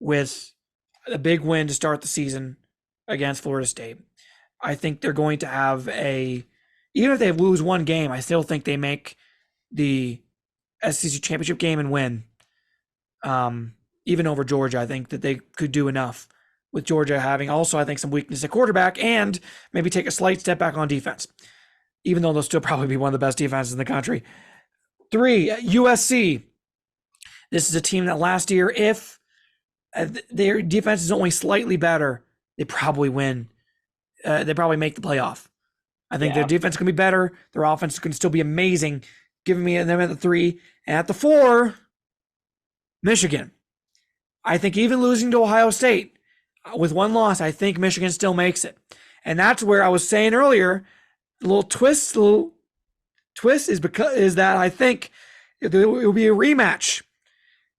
with a big win to start the season against Florida State, I think they're going to have even if they lose one game, I still think they make the SEC championship game and win. Even over Georgia, I think that they could do enough with Georgia having also, I think, some weakness at quarterback and maybe take a slight step back on defense, even though they'll still probably be one of the best defenses in the country. 3, USC. This is a team that last year, if their defense is only slightly better, they probably win. They probably make the playoff. I think their defense can be better. Their offense can still be amazing. Giving me them at the 3. And at the 4, Michigan. I think even losing to Ohio State with 1 loss, I think Michigan still makes it. And that's where I was saying earlier, the little twist is that I think it will be a rematch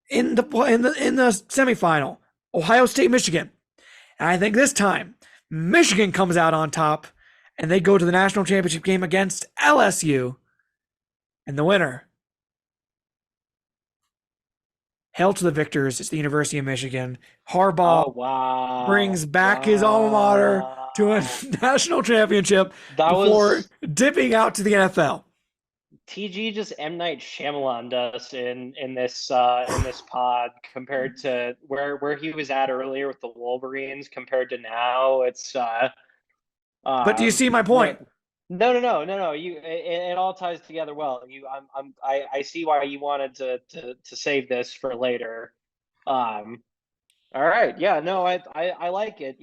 in the semifinal, Ohio State Michigan. And I think this time Michigan comes out on top and they go to the national championship game against LSU. And the winner, hail to the victors, it's the University of Michigan. Harbaugh brings back his alma mater to a national championship before dipping out to the NFL. TG just M. Night Shyamalan us in this pod compared to where he was at earlier with the Wolverines compared to now. It's but do you see my point? No. It all ties together well. I see why you wanted to save this for later. All right. Yeah, no, I like it.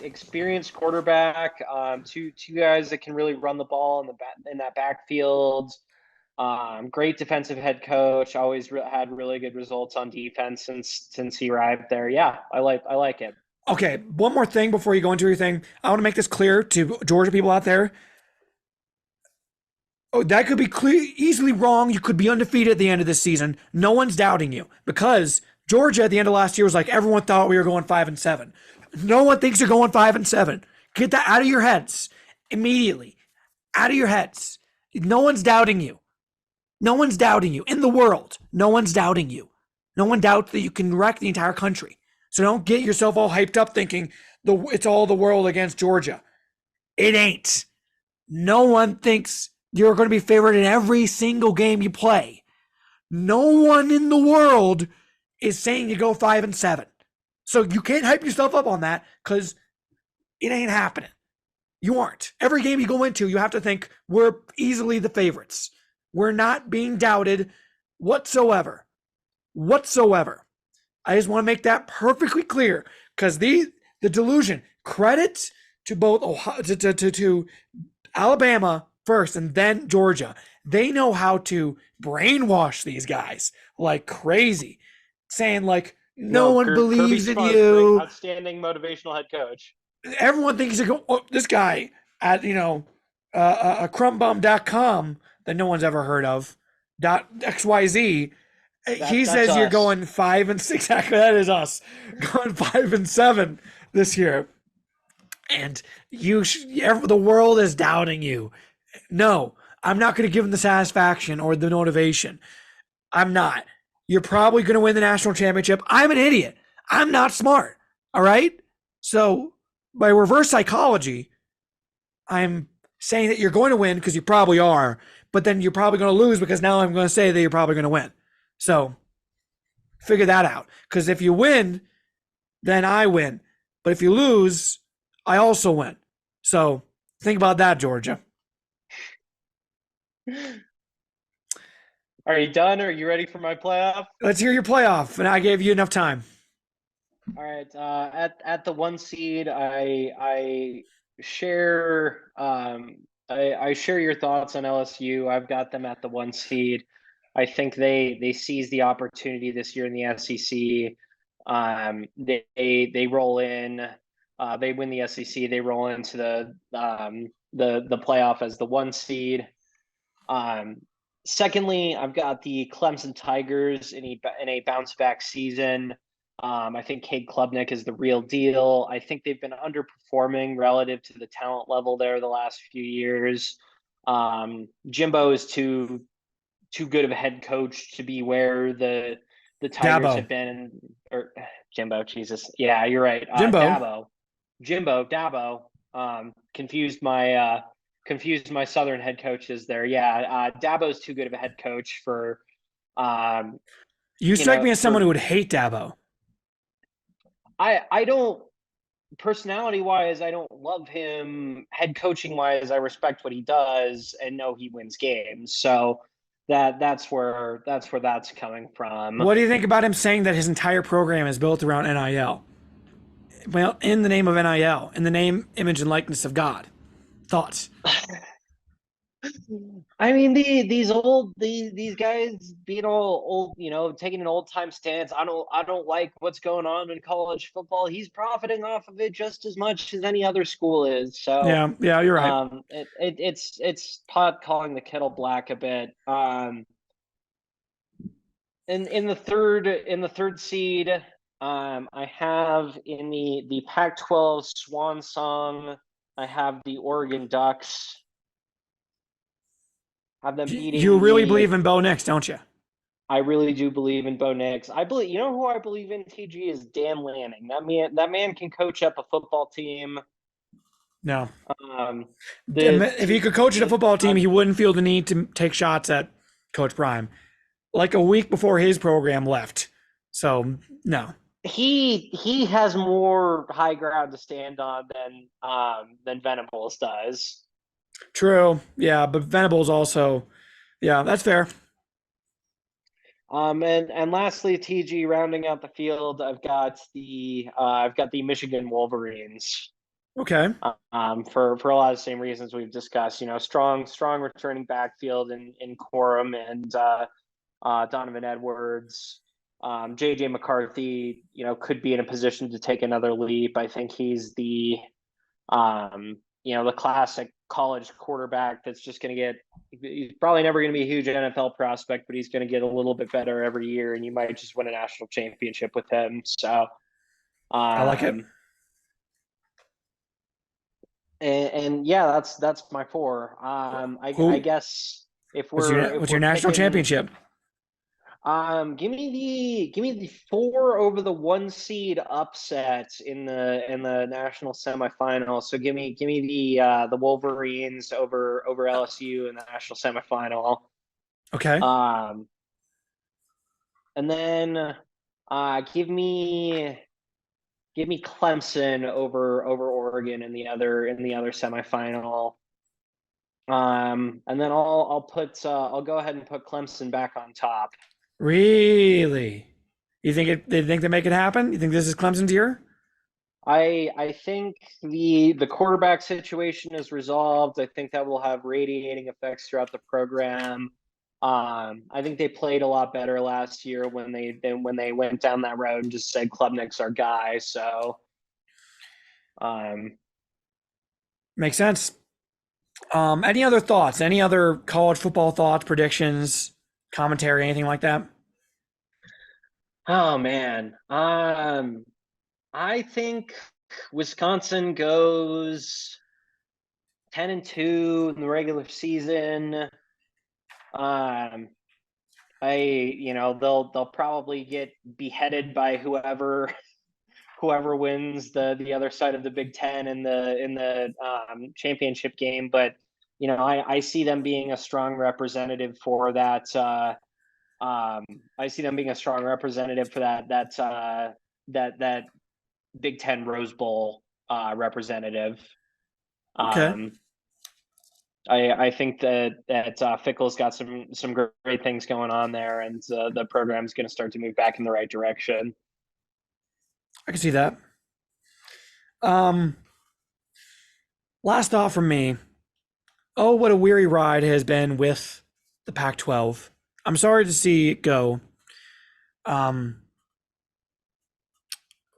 Experienced quarterback, two guys that can really run the ball in that backfield. Great defensive head coach. Always had really good results on defense since he arrived there. Yeah, I like it. Okay, one more thing before you go into your thing. I want to make this clear to Georgia people out there. Oh, that could be easily wrong. You could be undefeated at the end of this season. No one's doubting you because Georgia at the end of last year was like everyone thought we were going 5-7. No one thinks you're going 5-7. Get that out of your heads immediately. Out of your heads. No one's doubting you. No one's doubting you in the world. No one's doubting you. No one doubts that you can wreck the entire country. So don't get yourself all hyped up thinking it's all the world against Georgia. It ain't. No one thinks you're going to be favored in every single game you play. No one in the world is saying you go 5-7. So you can't hype yourself up on that because it ain't happening. You aren't. Every game you go into, you have to think we're easily the favorites. We're not being doubted whatsoever. Whatsoever. I just want to make that perfectly clear because the delusion. Credit to both Ohio, to Alabama first and then Georgia. They know how to brainwash these guys like crazy, saying like no one believes in you. Outstanding motivational head coach. Everyone thinks this guy at crumbum.com that no one's ever heard of .xyz. He says you're going 5-6. Exactly, that is us going 5-7 this year, and the world is doubting you. No, I'm not going to give him the satisfaction or the motivation. I'm not. You're probably going to win the national championship. I'm an idiot. I'm not smart. All right. So by reverse psychology, I'm saying that you're going to win because you probably are, but then you're probably going to lose because now I'm going to say that you're probably going to win. So figure that out. Because if you win, then I win. But if you lose, I also win. So think about that, Georgia. Are you done? Are you ready for my playoff? Let's hear your playoff, and I gave you enough time. All right. At the 1 seed, I share I share your thoughts on LSU. I've got them at the 1 seed. I think they seize the opportunity this year in the SEC. They roll in. They win the SEC. They roll into the playoff as the 1 seed. Secondly, I've got the Clemson Tigers in a bounce back season. I think Cade Klubnik is the real deal. I think they've been underperforming relative to the talent level there the last few years. Jimbo is too good of a head coach to be where the Tigers Dabo. have been. Or Jimbo, Jesus, yeah, you're right. Dabo. Confused my Southern head coaches there. Yeah, Dabo's too good of a head coach for. You strike me as someone who would hate Dabo. I don't, personality wise, I don't love him. Head coaching wise, I respect what he does and know he wins games. So that's where that's coming from. What do you think about him saying that his entire program is built around NIL? Well, in the name of NIL, in the name, image, and likeness of God. Thoughts? I mean, these guys being all old, taking an old time stance. I don't like what's going on in college football. He's profiting off of it just as much as any other school is. So yeah, you're right. It's pot calling the kettle black a bit. In the third seed, I have in the Pac-12 Swan Song. I have the Oregon Ducks. Have them beating. You really believe in Bo Nix, don't you? I really do believe in Bo Nix. I believe. You know who I believe in? TG is Dan Lanning. That man can coach up a football team. No. If he could coach a football team, he wouldn't feel the need to take shots at Coach Prime. Like a week before his program left. So no. He has more high ground to stand on than Venables does. True. Yeah, but Venables also. Yeah, that's fair. And lastly, TG rounding out the field, I've got the Michigan Wolverines. Okay. For a lot of the same reasons we've discussed, strong returning backfield in Corum and Donovan Edwards. JJ McCarthy, could be in a position to take another leap. I think he's the classic college quarterback that's just going to get, he's probably never going to be a huge NFL prospect, but he's going to get a little bit better every year, and you might just win a national championship with him. So I like it. And yeah, that's my 4. I guess what's your national championship? Give me the 4 over the 1 seed upset in the national semifinal. So give me the Wolverines over LSU in the national semifinal. Okay. And then give me Clemson over Oregon in the other semifinal. And then I'll go ahead and put Clemson back on top. Really? You think they think they make it happen? You think this is Clemson's year? I think the quarterback situation is resolved. I think that will have radiating effects throughout the program. I think they played a lot better last year when they went down that road and just said Klubnik's our guy. So, um, Makes sense. Any other thoughts? Any other college football thoughts, predictions, commentary, anything like that? oh man, I think Wisconsin goes 10-2 in the regular season. Um, they'll probably get beheaded by whoever wins the other side of the Big Ten in the championship game. But I see them being a strong representative for that. I see them being a strong representative for that Big Ten Rose Bowl representative. Okay. I think that Fickle's got some great things going on there, and the program's going to start to move back in the right direction. I can see that. Last thought from me. Oh, what a weary ride it has been with the Pac-12. I'm sorry to see it go.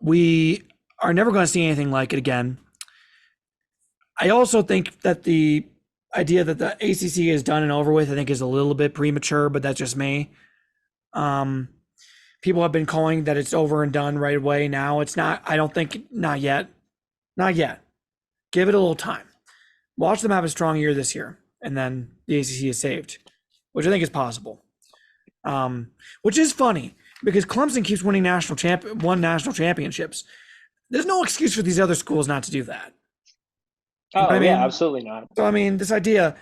We are never going to see anything like it again. I also think that the idea that the ACC is done and over with, I think, is a little bit premature, but that's just me. People have been calling that it's over and done right away. Now it's not. I don't think, not yet. Not yet. Give it a little time. Watch them have a strong year this year, and then the ACC is saved, which I think is possible. Which is funny because Clemson keeps winning national championships. There's no excuse for these other schools not to do that. Oh, I mean, yeah, absolutely not. So, I mean, this idea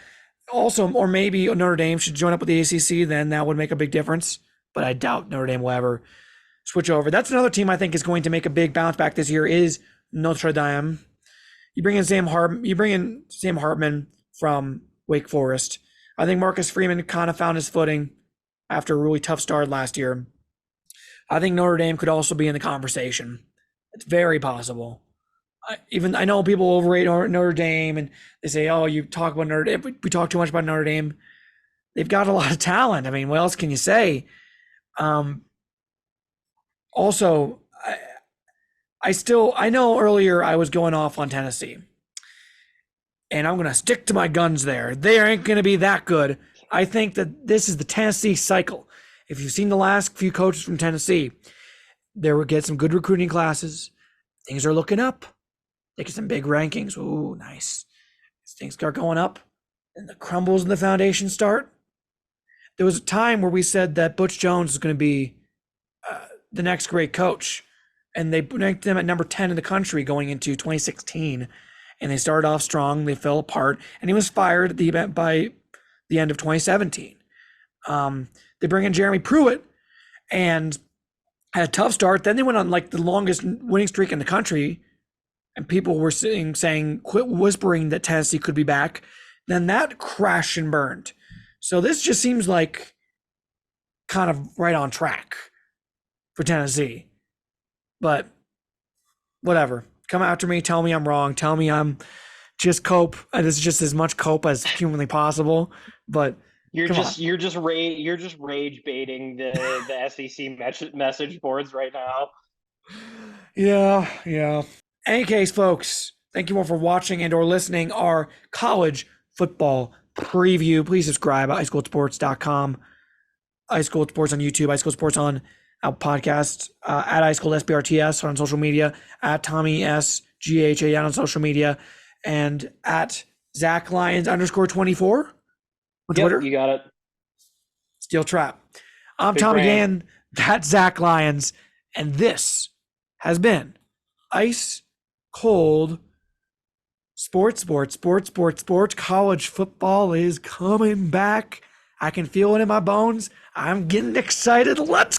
also, or maybe Notre Dame should join up with the ACC, then that would make a big difference. But I doubt Notre Dame will ever switch over. That's another team I think is going to make a big bounce back this year is Notre Dame. You bring in Sam Hartman from Wake Forest. I think Marcus Freeman kind of found his footing after a really tough start last year. I think Notre Dame could also be in the conversation. It's very possible. I know people overrate Notre Dame and they say, oh, you talk about Notre Dame. We talk too much about Notre Dame. They've got a lot of talent. I mean, what else can you say? Also, I know earlier I was going off on Tennessee, and I'm going to stick to my guns there. They ain't going to be that good. I think that this is the Tennessee cycle. If you've seen the last few coaches from Tennessee, they will get some good recruiting classes. Things are looking up. They get some big rankings. Ooh, nice. As things start going up and the crumbles in the foundation start. There was a time where we said that Butch Jones is going to be the next great coach. And they ranked them at number 10 in the country going into 2016. And they started off strong. They fell apart. And he was fired at the event by the end of 2017. They bring in Jeremy Pruitt and had a tough start. Then they went on like the longest winning streak in the country. And people were saying, quit whispering that Tennessee could be back. Then that crashed and burned. So this just seems like kind of right on track for Tennessee. But whatever. Come after me. Tell me I'm wrong. Tell me I'm just cope. This is just as much cope as humanly possible. But you're just rage baiting the SEC message boards right now. Yeah. Any case, folks, thank you all for watching and or listening our college football preview. Please subscribe at iSchoolSports.com. iSchool Sports on YouTube, iSchool Sports on our podcast, at iSchool SBRTS on social media, at Tommy S. GHA on social media, and at Zach Lyons _24 on Twitter. You got it. Steel Trap. I'm Big Tommy brand. Gann. That's Zach Lyons. And this has been Ice Cold Sports. College football is coming back. I can feel it in my bones. I'm getting excited. Let's